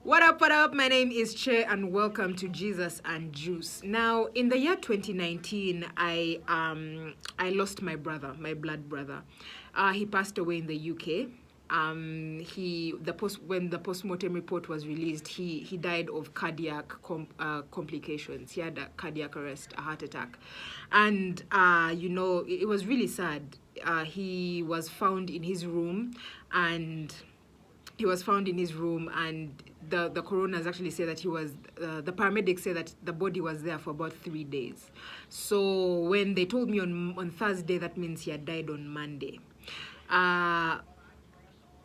What up, what up? My name is Che and welcome to Jesus and Juice. Now, in the year 2019, I lost my brother, my blood brother. He passed away in the UK. When the postmortem report was released, he died of cardiac complications. He had a cardiac arrest, a heart attack. And it was really sad. He was found in his room and the coroners actually say that the paramedics say that the body was there for about 3 days. So when they told me on Thursday, that means he had died on Monday.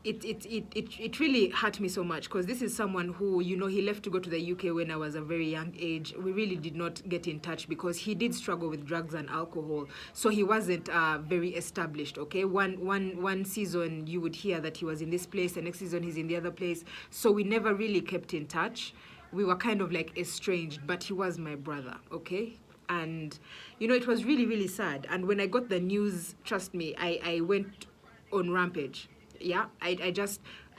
It really hurt me so much because this is someone who, he left to go to the UK when I was a very young age. We really did not get in touch because he did struggle with drugs and alcohol. So he wasn't very established, okay? One season you would hear that he was in this place, the next season he's in the other place. So we never really kept in touch. We were kind of like estranged, but he was my brother, okay? And, it was really, really sad. And when I got the news, trust me, I went on rampage. Yeah, I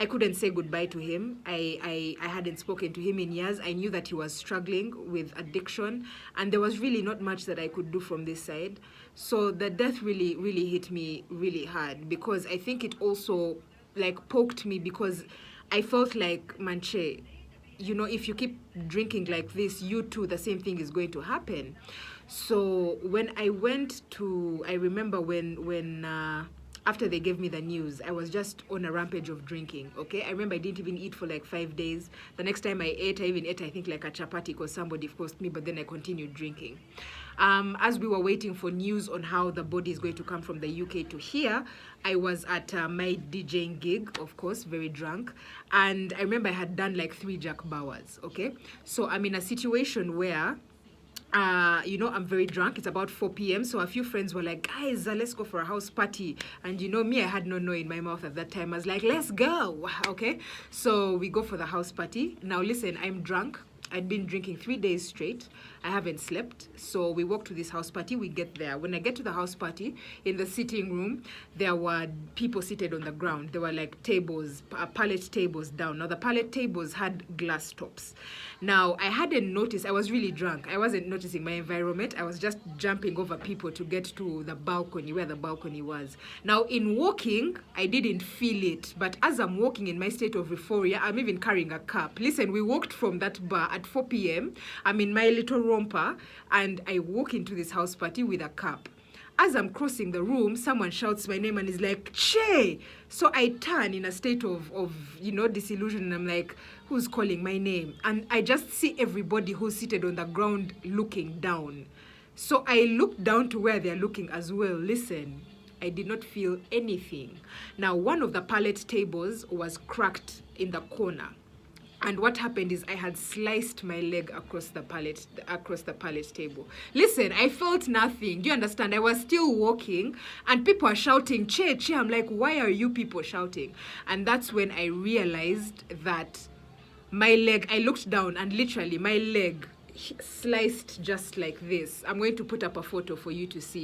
couldn't say goodbye to him. I hadn't spoken to him in years. I knew that he was struggling with addiction, and there was really not much that I could do from this side. So the death really, really hit me really hard because I think it also like poked me because I felt like, Manche, if you keep drinking like this, you too, the same thing is going to happen. So when I remember when after they gave me the news, I was just on a rampage of drinking, okay? I remember I didn't even eat for like 5 days. The next time I even ate, I think, like a chapati because somebody forced me, but then I continued drinking. As we were waiting for news on how the body is going to come from the UK to here, I was at my DJing gig, of course, very drunk. And I remember I had done like 3 Jack Bauers, okay? So I'm in a situation where I'm very drunk. It's about 4 p.m. So a few friends were like, guys, let's go for a house party. And me, I had no in my mouth at that time. I was like, let's go. Okay. So we go for the house party. Now listen, I'm drunk. I'd been drinking 3 days straight. I haven't slept. So we walk to this house party. We get there. When I get to the house party, in the sitting room, there were people seated on the ground. There were like tables, pallet tables down. Now the pallet tables had glass tops. Now I hadn't noticed. I was really drunk. I wasn't noticing my environment. I was just jumping over people to get to the balcony, where the balcony was. Now in walking, I didn't feel it. But as I'm walking in my state of euphoria, I'm even carrying a cup. Listen, we walked from that bar at 4 p.m. I'm in my little romper and I walk into this house party with a cup. As I'm crossing the room, someone shouts my name and is like, Che! So I turn in a state of disillusion, and I'm like, who's calling my name? And I just see everybody who's seated on the ground looking down. So I look down to where they're looking as well. Listen, I did not feel anything. Now, one of the pallet tables was cracked in the corner. And what happened is I had sliced my leg across the pallet table. Listen, I felt nothing. Do you understand? I was still walking and people are shouting, Che, Che. I'm like, why are you people shouting? And that's when I realized that my leg, I looked down and literally my leg sliced just like this. I'm going to put up a photo for you to see.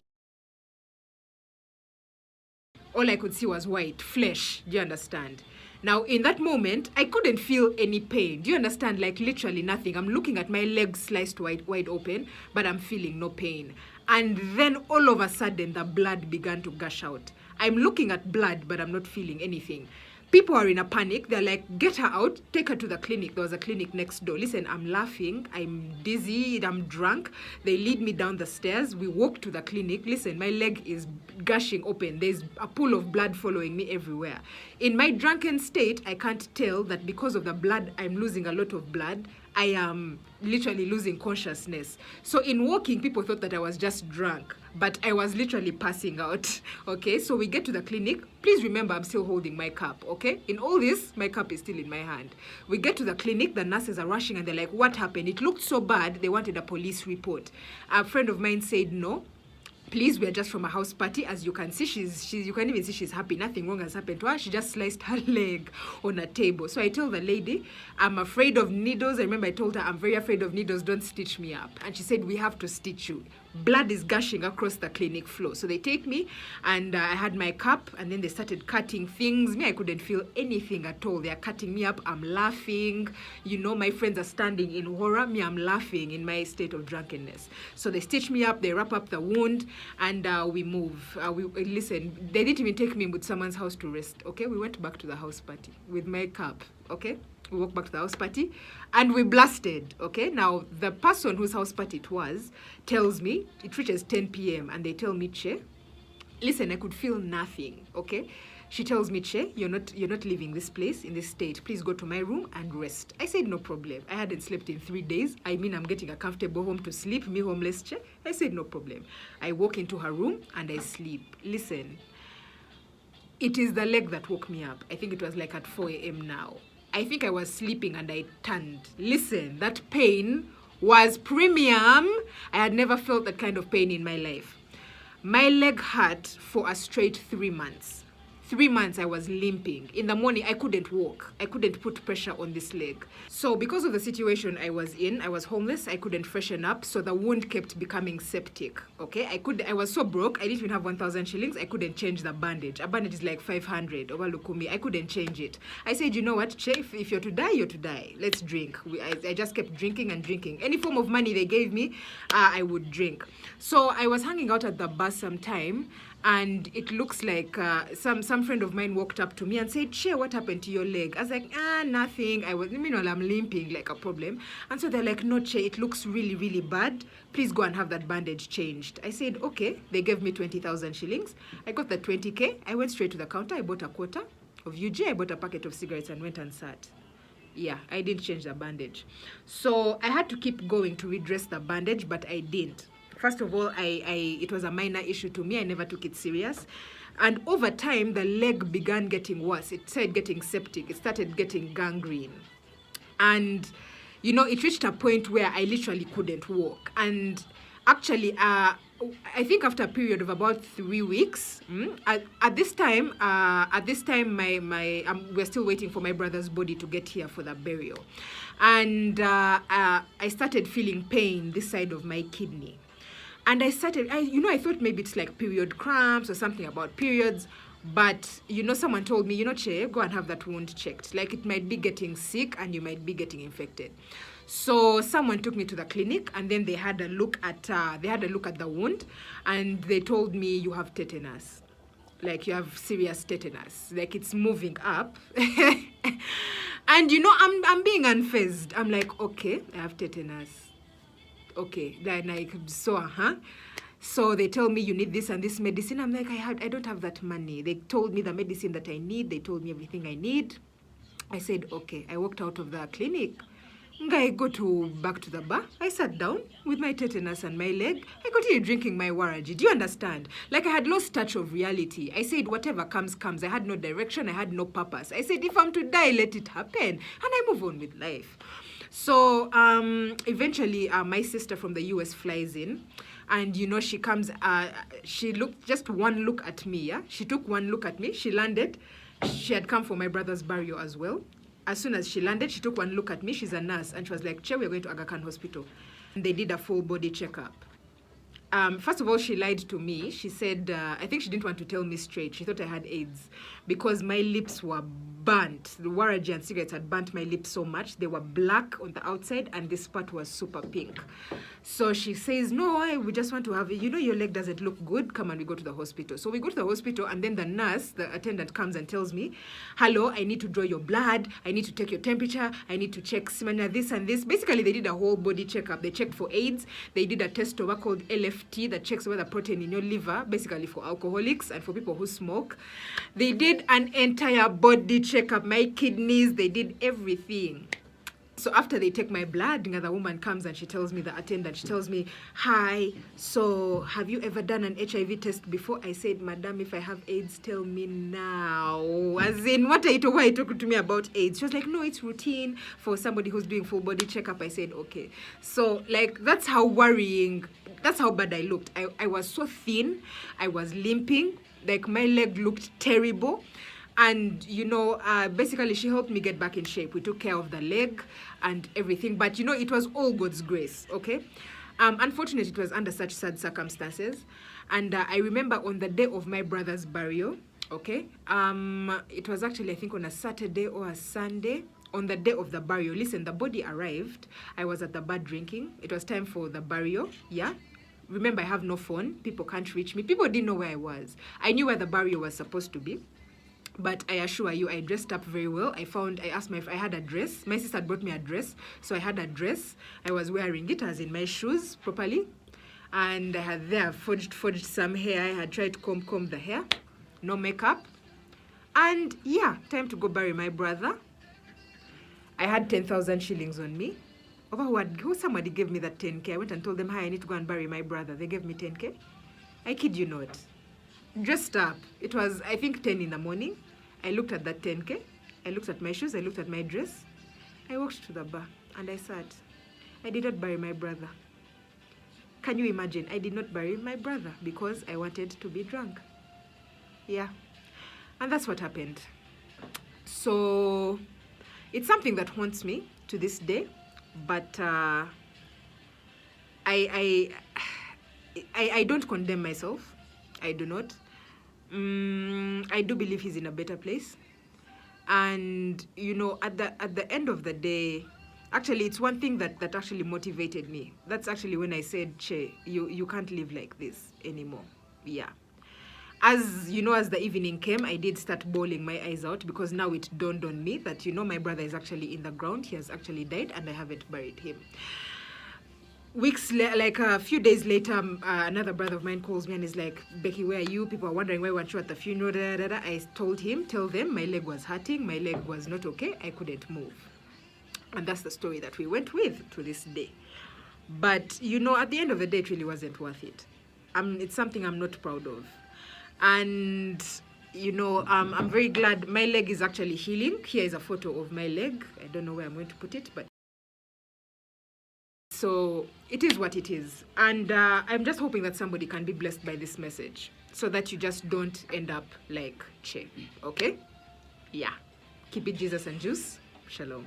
All I could see was white flesh. Do you understand? Now, in that moment, I couldn't feel any pain. Do you understand? Like literally nothing. I'm looking at my legs sliced wide open, but I'm feeling no pain. And then all of a sudden, the blood began to gush out. I'm looking at blood, but I'm not feeling anything. People are in a panic. They're like, get her out, take her to the clinic. There was a clinic next door. Listen, I'm laughing. I'm dizzy. I'm drunk. They lead me down the stairs. We walk to the clinic. Listen, my leg is gushing open. There's a pool of blood following me everywhere. In my drunken state, I can't tell that because of the blood, I'm losing a lot of blood. I am literally losing consciousness. So in walking, people thought that I was just drunk, but I was literally passing out. Okay, so we get to the clinic. Please remember, I'm still holding my cup, okay? In all this, my cup is still in my hand. We get to the clinic, the nurses are rushing and they're like, what happened? It looked so bad, they wanted a police report. A friend of mine said, no. Please, we are just from a house party. As you can see, you can even see she's happy. Nothing wrong has happened to her. She just sliced her leg on a table. So I tell the lady, I'm afraid of needles. I remember I told her, I'm very afraid of needles. Don't stitch me up. And she said, we have to stitch you. Blood is gushing across the clinic floor. So they take me, and I had my cup, and then they started cutting things. Me, I couldn't feel anything at all. They are cutting me up. I'm laughing. You know, my friends are standing in horror. Me, I'm laughing in my state of drunkenness. So they stitch me up. They wrap up the wound, and we move. Listen, they didn't even take me with someone's house to rest. Okay, we went back to the house party with my cup. Okay. We walked back to the house party and we blasted, okay? Now, the person whose house party it was tells me, it reaches 10 p.m. and they tell me, Che, listen, I could feel nothing, okay? She tells me, Che, you're not leaving this place in this state. Please go to my room and rest. I said, no problem. I hadn't slept in 3 days. I mean, I'm getting a comfortable home to sleep, me homeless, Che. I said, no problem. I walk into her room and I sleep. Listen, it is the leg that woke me up. I think it was like at 4 a.m. now. I think I was sleeping and I turned. Listen, that pain was premium. I had never felt that kind of pain in my life. My leg hurt for a straight 3 months. 3 months I was limping. In the morning, I couldn't walk. I couldn't put pressure on this leg. So because of the situation I was in, I was homeless. I couldn't freshen up. So the wound kept becoming septic. Okay, I was so broke. I didn't even have 1,000 shillings. I couldn't change the bandage. A bandage is like 500. Overlukumi. I couldn't change it. I said, you know what, Che, if you're to die, you're to die. Let's drink. I just kept drinking and drinking. Any form of money they gave me, I would drink. So I was hanging out at the bus sometime, and it looks like some friend of mine walked up to me and said, Che, what happened to your leg? I was like, nothing. Meanwhile, I'm limping like a problem. And so they're like, no, Che, it looks really, really bad. Please go and have that bandage changed. I said, okay. They gave me 20,000 shillings. I got the 20K. I went straight to the counter. I bought a quarter of UG. I bought a packet of cigarettes and went and sat. Yeah, I didn't change the bandage. So I had to keep going to redress the bandage, but I didn't. First of all, it was a minor issue to me. I never took it serious. And over time, the leg began getting worse. It started getting septic. It started getting gangrene. And, it reached a point where I literally couldn't walk. And actually, I think after a period of about 3 weeks, at this time, we're still waiting for my brother's body to get here for the burial. And I started feeling pain this side of my kidney. And I thought maybe it's like period cramps or something about periods. But, someone told me, Che, go and have that wound checked. Like, it might be getting sick and you might be getting infected. So someone took me to the clinic, and then they had a look at the wound, and they told me, you have tetanus. Like, you have serious tetanus. Like, it's moving up. And, I'm being unfazed. I'm like, okay, I have tetanus. Okay, then So they tell me you need this and this medicine. I'm like, I don't have that money. They told me the medicine that I need. They told me everything I need. I said, okay. I walked out of the clinic. I go back to the bar. I sat down with my tetanus and my leg. I continued drinking my waraji. Do you understand? Like, I had lost touch of reality. I said, whatever comes, comes. I had no direction. I had no purpose. I said, if I'm to die, let it happen. And I move on with life. So eventually, my sister from the US flies in. And, she comes, she looked, just one look at me, yeah? She took one look at me. She landed. She had come for my brother's burial as well. As soon as she landed, she took one look at me. She's a nurse. And she was like, Che, we're going to Aga Khan Hospital. And they did a full body checkup. First of all, she lied to me. She said, I think she didn't want to tell me straight. She thought I had AIDS because my lips were burnt. The waraji and cigarettes had burnt my lips so much. They were black on the outside, and this part was super pink. So she says, no, we just want to have, your leg doesn't look good. Come and we go to the hospital. So we go to the hospital, and then the nurse, the attendant, comes and tells me, hello, I need to draw your blood. I need to take your temperature. I need to check semina, this and this. Basically, they did a whole body checkup. They checked for AIDS. They did a test over called LFT that checks over the protein in your liver, basically for alcoholics and for people who smoke. They did an entire body checkup, my kidneys. They did everything. So after they take my blood, the woman comes and she tells me, the attendant, she tells me, hi, so have you ever done an HIV test before? I said, madam, if I have AIDS, tell me now. As in, why are you talking to me about AIDS? She was like, no, it's routine for somebody who's doing full body checkup. I said, okay. So, like, that's how worrying, that's how bad I looked. I was so thin. I was limping. Like, my leg looked terrible. And, basically she helped me get back in shape. We took care of the leg and everything. But, it was all God's grace, okay? Unfortunately, it was under such sad circumstances. And I remember on the day of my brother's burial, okay, it was actually, I think, on a Saturday or a Sunday. On the day of the burial, listen, the body arrived. I was at the bar drinking. It was time for the burial, yeah. Remember, I have no phone. People can't reach me. People didn't know where I was. I knew where the burial was supposed to be. But I assure you, I dressed up very well. I asked I had a dress. My sister had brought me a dress. So I had a dress. I was wearing it, as in my shoes properly. And I had there forged some hair. I had tried to comb the hair. No makeup. And yeah, time to go bury my brother. I had 10,000 shillings on me. Somebody gave me that 10K. I went and told them, hi, I need to go and bury my brother. They gave me 10K. I kid you not. Dressed up. It was, I think, 10 in the morning. I looked at that 10K. I looked at my shoes. I looked at my dress. I walked to the bar and I sat. I did not bury my brother. Can you imagine? I did not bury my brother because I wanted to be drunk. Yeah. And that's what happened. So it's something that haunts me to this day. But I don't condemn myself. I do not. I do believe he's in a better place. And, you know, at the end of the day, actually, it's one thing that actually motivated me. That's actually when I said, Che, you can't live like this anymore. Yeah. As, you know, as the evening came, I did start bawling my eyes out because now it dawned on me that, you know, my brother is actually in the ground. He has actually died and I haven't buried him. Like a few days later, another brother of mine calls me and is like, Becky, where are you? People are wondering why weren't you at the funeral? I told him, tell them my leg was hurting. My leg was not okay. I couldn't move. And that's the story that we went with to this day. But, you know, at the end of the day, it really wasn't worth it. It's something I'm not proud of. And, you know, I'm very glad my leg is actually healing. Here is a photo of my leg. I don't know where I'm going to put it, but so it is what it is. And I'm just hoping that somebody can be blessed by this message so that you just don't end up like Che. Okay? Yeah. Keep it Jesus and juice. Shalom.